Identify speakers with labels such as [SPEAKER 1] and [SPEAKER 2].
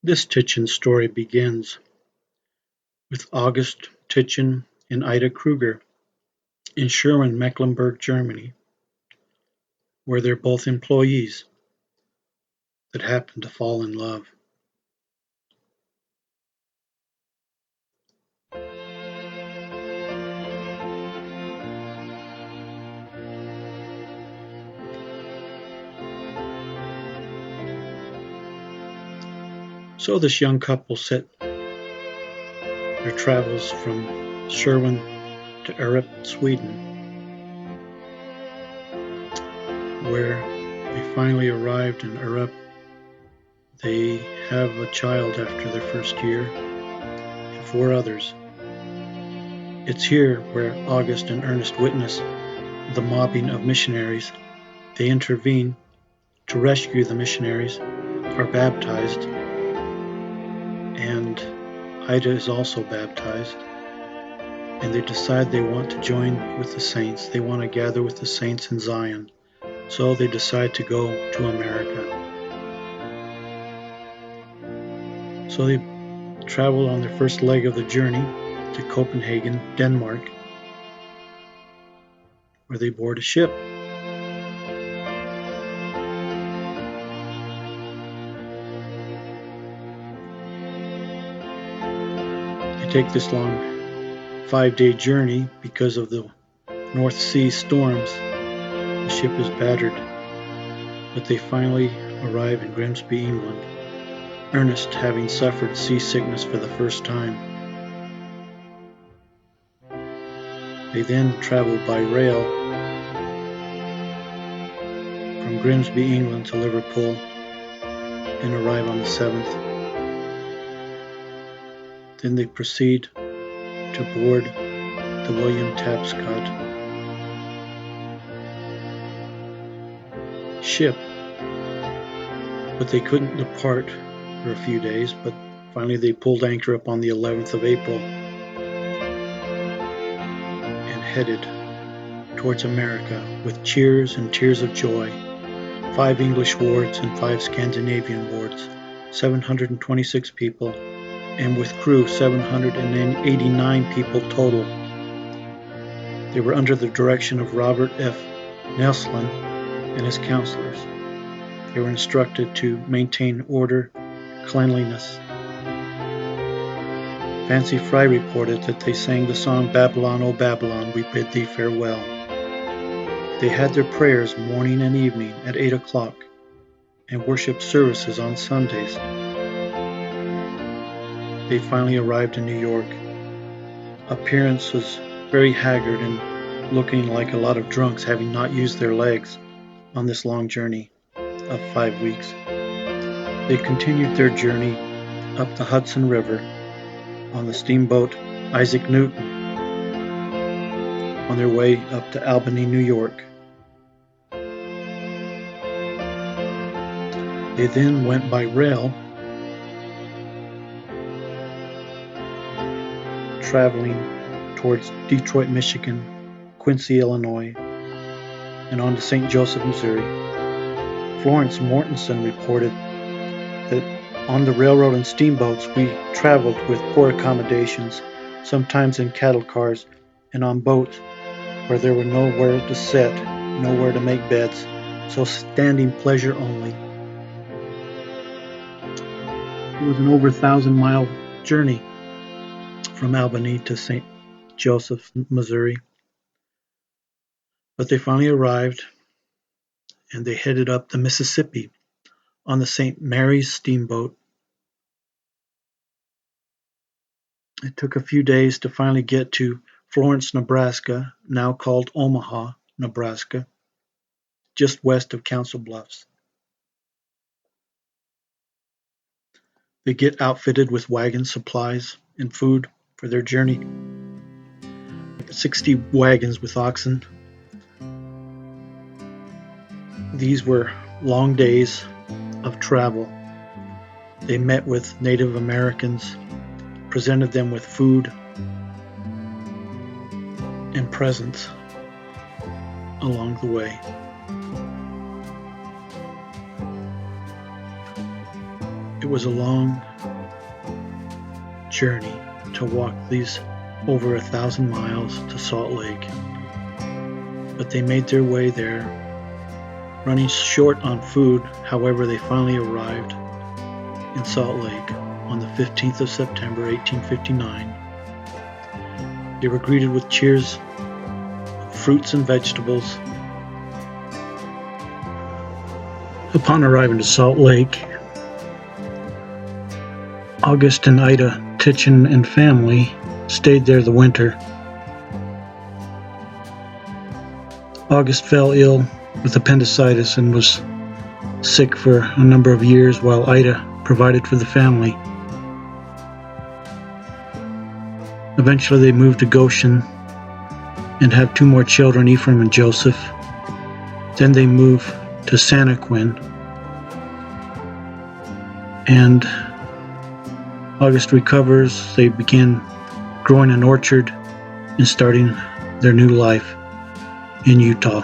[SPEAKER 1] This Tietjen story begins with August Tietjen and Ida Kruger in Sherwin, Mecklenburg, Germany, where they're both employees that happen to fall in love. So this young couple set their travels from Sherwin to Erup, Sweden, where they finally arrived in Erup. They have a child after their first year and 4 others. It's here where August and Ernest witness the mobbing of missionaries. They intervene to rescue the missionaries, are baptized, and Ida is also baptized, and they decide they want to join with the saints. They want to gather with the saints in Zion. So they decide to go to America. So they travel on their first leg of the journey to Copenhagen, Denmark, where they board a ship. They take this long 5-day journey because of the North Sea storms. The ship is battered, but they finally arrive in Grimsby, England, Ernest having suffered seasickness for the first time. They then travel by rail from Grimsby, England to Liverpool and arrive on the 7th. Then they proceed to board the William Tapscott ship, but they couldn't depart for a few days, but finally they pulled anchor up on the 11th of April and headed towards America with cheers and tears of joy. 5 English wards and 5 Scandinavian wards, 726 people, and with crew 789 people total. They were under the direction of Robert F. Nelson and his counselors. They were instructed to maintain order, cleanliness. Fancy Fry reported that they sang the song "Babylon, O Babylon, we bid thee farewell." They had their prayers morning and evening at 8 o'clock and worship services on Sundays. They finally arrived in New York. Appearance was very haggard and looking like a lot of drunks, having not used their legs on this long journey of 5 weeks. They continued their journey up the Hudson River on the steamboat Isaac Newton on their way up to Albany, New York. They then went by rail, traveling towards Detroit, Michigan, Quincy, Illinois, and on to St. Joseph, Missouri. Florence Mortensen reported that on the railroad and steamboats we traveled with poor accommodations, sometimes in cattle cars, and on boats where there were nowhere to sit, nowhere to make beds, so standing pleasure only. It was an over 1,000-mile journey from Albany to St. Joseph, Missouri. But they finally arrived, and they headed up the Mississippi on the St. Mary's steamboat. It took a few days to finally get to Florence, Nebraska, now called Omaha, Nebraska, just west of Council Bluffs. They get outfitted with wagon supplies and food for their journey. 60 wagons with oxen. These were long days of travel. They met with Native Americans, presented them with food and presents along the way. It was a long journey to walk these over 1,000 miles to Salt Lake, but they made their way there, running short on food. However, they finally arrived in Salt Lake on the 15th of September 1859. They were greeted with cheers of fruits and vegetables. Upon arriving to Salt Lake, August and Ida Tietjen and family stayed there the winter. August fell ill with appendicitis and was sick for a number of years while Ida provided for the family. Eventually they moved to Goshen and have 2 more children, Ephraim and Joseph. Then they moved to Santaquin, and August recovers. They begin growing an orchard and starting their new life in Utah.